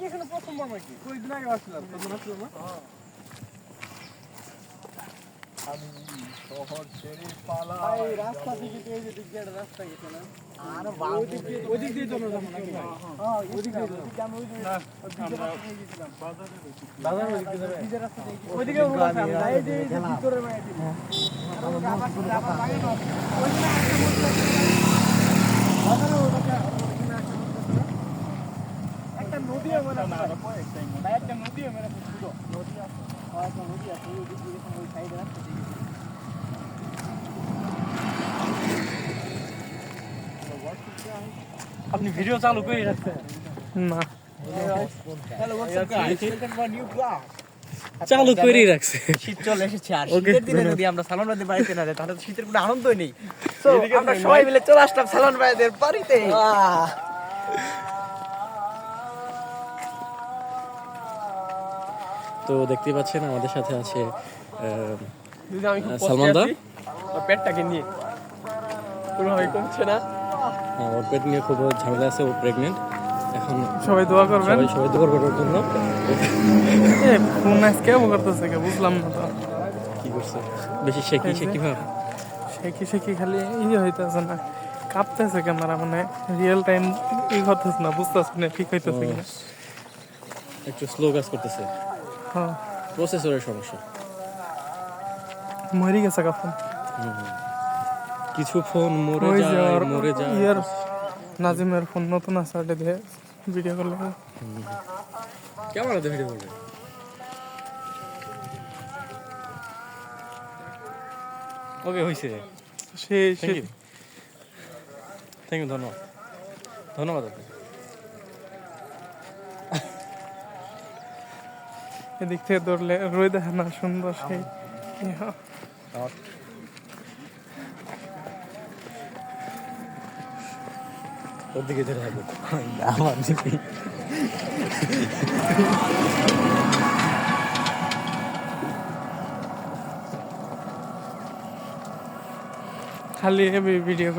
এখানে প্রথমবার নাকি? কয়েকদিন আগে আসলাম, তখন আসলাম না? আমি শহর ছেড়ে পালাই। ভাই রাস্তা থেকে তো এই যে দিক দিয়ে একটা রাস্তা গেছে না? আরে বাবা, ওই দিক দিয়ে চলে যাবো নাকি ভাই? হ্যাঁ, ওই দিক দিয়ে আমি ওই দিকে না, রাস্তা দিয়ে গেছিলাম। বাজার ওই দিক দিয়ে যাবে? এই রাস্তা দিয়ে গেছি। ওইদিকে রোড আছে, আমরা এই যে ভিতরে মাইয়া দিল। আর ওই যে আবার লাগানো আছে। ওইখানে একটা মোটর বাজারে ওটা ওইখানে একটা মোটর আছে না? একটা নদী মানে ভাই একটা নদী মানে পুরো নদী আছে। আর একটা নদী আছে ওই দিক দিয়ে ওই সাইডে রাস্তা দিয়ে গেছি। আপনি ভিডিও চালু করে রাখছেন? না hello WhatsApp guys, welcome to my new blog. চালু করেই রাখছে। শীত চলে এসেছে আর Okay. শীতের দিনে যদি আমরা সালন ভাইদের বাড়িতে না যাই তাহলে তো শীতের কোনো আনন্দই নেই। তো আমরা সবাই মিলে চলে আসলাম সালন ভাইদের বাড়িতে। তো দেখতে পাচ্ছেন আমাদের সাথে আছে যদি আমি খুব সালমান দা। ওর পেটটাকে নিয়ে কোনোভাবে কমছে না। ওর পেট নিয়ে খুব ঝামেলা আছে, ও প্রেগনেন্ট এখন। সবাই দোয়া করবেন। সবাই দোয়া করবার জন্য। ফোন আজকে কেমন করতেছে কে বুঝলাম না তো। কি করছে বেশি শেকি ভাব? শেখি খালি ইয়ে হইতেছে না, কাঁপতেছে ক্যামেরা, মানে রিয়েল টাইম ই করতেছে না, বুঝতেছে না ঠিক হইতেছে কিনা। একটু স্লো কাজ করতেছে, হ্যাঁ প্রসেসরের সমস্যা। মরে গেছে কখন। কিছু ফোন ওই যে ওর মরে যায়। ইয়ার নাজিমের ফোন নতুন আছে, ওটা দিয়ে ভিডিও করলে ক্যামেরাতে ভিডিও করবে। ওকে হয়েছে। সে থ্যাংক ইউ, ধন্যবাদ ধন্যবাদ আপনাকে। এদিক থেকে ধরলে রয়ে দেখে না সুন্দর সেই ইয়া। ওর দিকে ধরে থাকবো আমার খালি ভিডিও